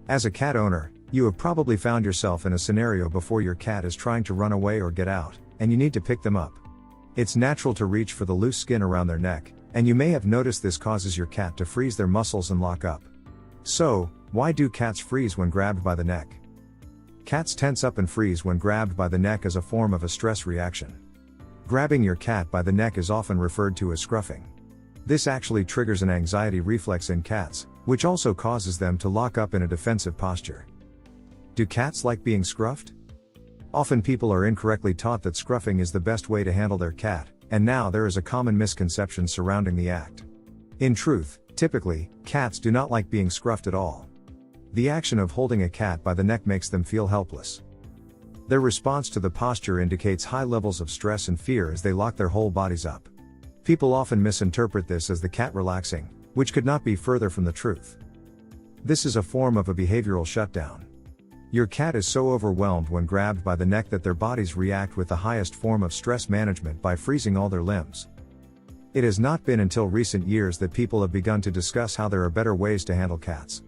As a cat owner, you have probably found yourself in a scenario before your cat is trying to run away or get out, and you need to pick them up. It's natural to reach for the loose skin around their neck, and you may have noticed this causes your cat to freeze their muscles and lock up. So, why do cats freeze when grabbed by the neck? Cats tense up and freeze when grabbed by the neck as a form of a stress reaction. Grabbing your cat by the neck is often referred to as scruffing. This actually triggers an anxiety reflex in cats, which also causes them to lock up in a defensive posture. Do cats like being scruffed? Often people are incorrectly taught that scruffing is the best way to handle their cat, and now there is a common misconception surrounding the act. In truth, typically, cats do not like being scruffed at all. The action of holding a cat by the neck makes them feel helpless. Their response to the posture indicates high levels of stress and fear as they lock their whole bodies up. People often misinterpret this as the cat relaxing, which could not be further from the truth. This is a form of a behavioral shutdown. Your cat is so overwhelmed when grabbed by the neck that their bodies react with the highest form of stress management by freezing all their limbs. It has not been until recent years that people have begun to discuss how there are better ways to handle cats.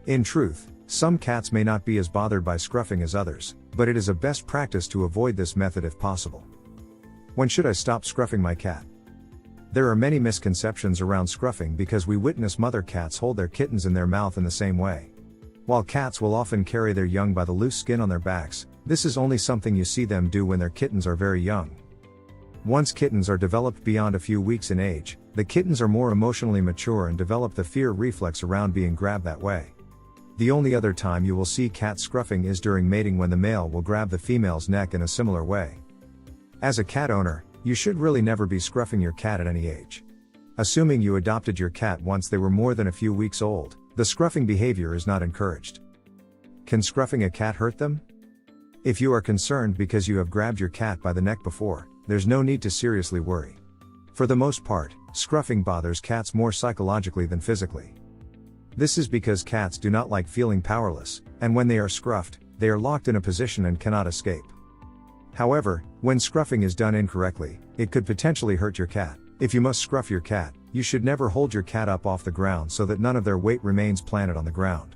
In truth, some cats may not be as bothered by scruffing as others, but it is a best practice to avoid this method if possible. When should I stop scruffing my cat? There are many misconceptions around scruffing because we witness mother cats hold their kittens in their mouth in the same way. While cats will often carry their young by the loose skin on their backs, this is only something you see them do when their kittens are very young. Once kittens are developed beyond a few weeks in age, the kittens are more emotionally mature and develop the fear reflex around being grabbed that way. The only other time you will see cat scruffing is during mating, when the male will grab the female's neck in a similar way. As a cat owner, you should really never be scruffing your cat at any age. Assuming you adopted your cat once they were more than a few weeks old, the scruffing behavior is not encouraged. Can scruffing a cat hurt them? If you are concerned because you have grabbed your cat by the neck before, there's no need to seriously worry. For the most part, scruffing bothers cats more psychologically than physically. This is because cats do not like feeling powerless, and when they are scruffed, they are locked in a position and cannot escape. However, when scruffing is done incorrectly, it could potentially hurt your cat. If you must scruff your cat, you should never hold your cat up off the ground so that none of their weight remains planted on the ground.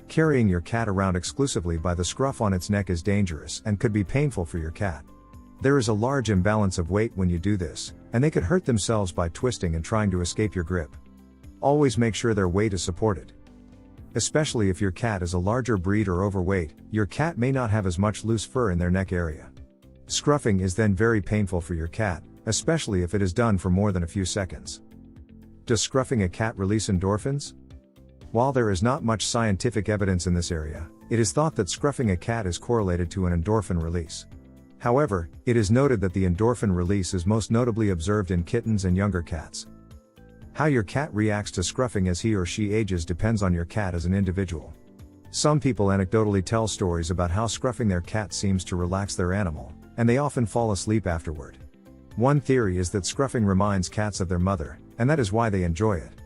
Carrying your cat around exclusively by the scruff on its neck is dangerous and could be painful for your cat. There is a large imbalance of weight when you do this, and they could hurt themselves by twisting and trying to escape your grip. Always make sure their weight is supported. Especially if your cat is a larger breed or overweight, your cat may not have as much loose fur in their neck area. Scruffing is then very painful for your cat, especially if it is done for more than a few seconds. Does scruffing a cat release endorphins? While there is not much scientific evidence in this area, it is thought that scruffing a cat is correlated to an endorphin release. However, it is noted that the endorphin release is most notably observed in kittens and younger cats. How your cat reacts to scruffing as he or she ages depends on your cat as an individual. Some people anecdotally tell stories about how scruffing their cat seems to relax their animal, and they often fall asleep afterward. One theory is that scruffing reminds cats of their mother, and that is why they enjoy it.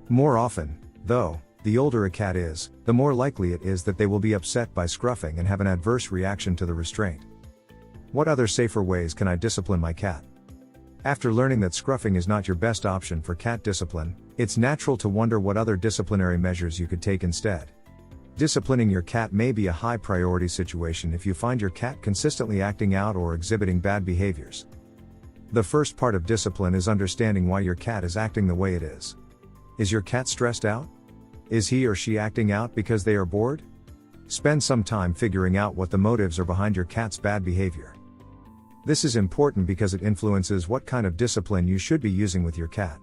More often, though, the older a cat is, the more likely it is that they will be upset by scruffing and have an adverse reaction to the restraint. What other safer ways can I discipline my cat? After learning that scruffing is not your best option for cat discipline, it's natural to wonder what other disciplinary measures you could take instead. Disciplining your cat may be a high priority situation if you find your cat consistently acting out or exhibiting bad behaviors. The first part of discipline is understanding why your cat is acting the way it is. Is your cat stressed out? Is he or she acting out because they are bored? Spend some time figuring out what the motives are behind your cat's bad behavior. This is important because it influences what kind of discipline you should be using with your cat.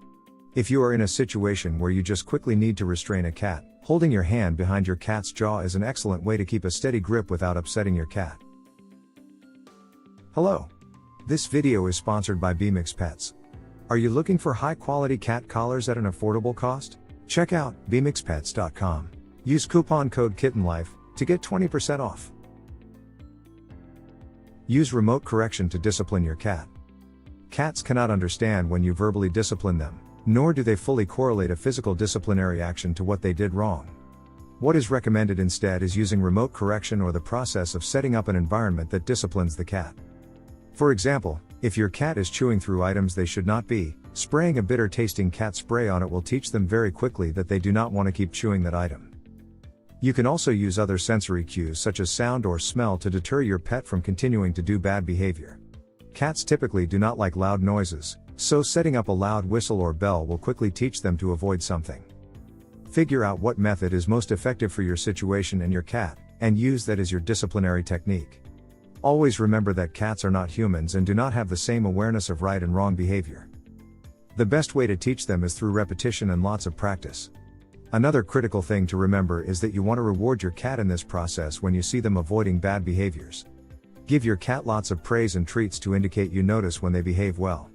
If you are in a situation where you just quickly need to restrain a cat, holding your hand behind your cat's jaw is an excellent way to keep a steady grip without upsetting your cat. Hello. This video is sponsored by BMX Pets. Are you looking for high-quality cat collars at an affordable cost? Check out bmxpets.com. Use coupon code KittenLife to get 20% off. Use remote correction to discipline your cat. Cats cannot understand when you verbally discipline them, nor do they fully correlate a physical disciplinary action to what they did wrong. What is recommended instead is using remote correction or the process of setting up an environment that disciplines the cat. For example, if your cat is chewing through items they should not be, spraying a bitter-tasting cat spray on it will teach them very quickly that they do not want to keep chewing that item. You can also use other sensory cues such as sound or smell to deter your pet from continuing to do bad behavior. Cats typically do not like loud noises, so setting up a loud whistle or bell will quickly teach them to avoid something. Figure out what method is most effective for your situation and your cat, and use that as your disciplinary technique. Always remember that cats are not humans and do not have the same awareness of right and wrong behavior. The best way to teach them is through repetition and lots of practice. Another critical thing to remember is that you want to reward your cat in this process when you see them avoiding bad behaviors. Give your cat lots of praise and treats to indicate you notice when they behave well.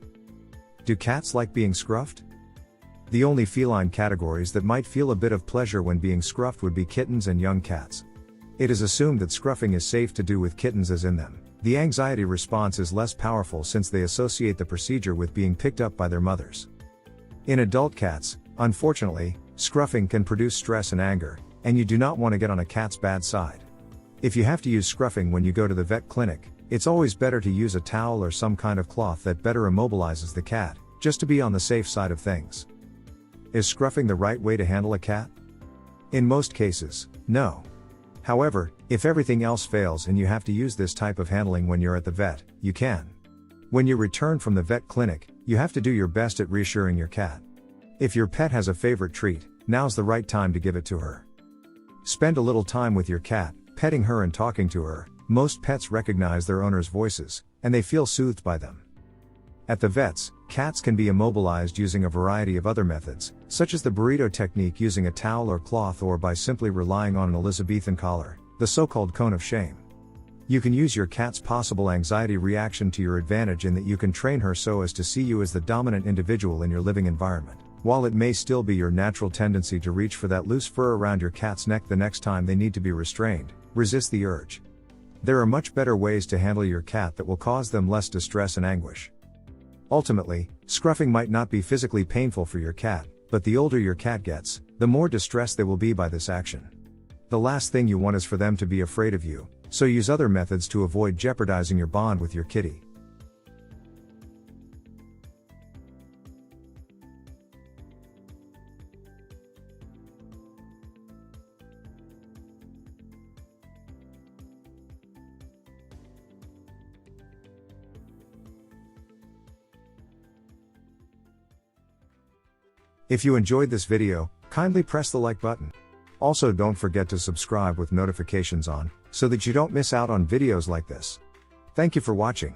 Do cats like being scruffed? The only feline categories that might feel a bit of pleasure when being scruffed would be kittens and young cats. It is assumed that scruffing is safe to do with kittens as in them. The anxiety response is less powerful since they associate the procedure with being picked up by their mothers. In adult cats, unfortunately, scruffing can produce stress and anger, and you do not want to get on a cat's bad side. If you have to use scruffing when you go to the vet clinic, it's always better to use a towel or some kind of cloth that better immobilizes the cat, just to be on the safe side of things. Is scruffing the right way to handle a cat? In most cases, no. However, if everything else fails and you have to use this type of handling when you're at the vet, you can. When you return from the vet clinic, you have to do your best at reassuring your cat. If your pet has a favorite treat, now's the right time to give it to her. Spend a little time with your cat, petting her and talking to her. Most pets recognize their owner's voices, and they feel soothed by them. At the vets, cats can be immobilized using a variety of other methods, such as the burrito technique using a towel or cloth, or by simply relying on an Elizabethan collar, the so-called cone of shame. You can use your cat's possible anxiety reaction to your advantage in that you can train her so as to see you as the dominant individual in your living environment. While it may still be your natural tendency to reach for that loose fur around your cat's neck the next time they need to be restrained, resist the urge. There are much better ways to handle your cat that will cause them less distress and anguish. Ultimately, scruffing might not be physically painful for your cat, but the older your cat gets, the more distressed they will be by this action. The last thing you want is for them to be afraid of you, so use other methods to avoid jeopardizing your bond with your kitty. If you enjoyed this video, kindly press the like button. Also, don't forget to subscribe with notifications on, so that you don't miss out on videos like this. Thank you for watching.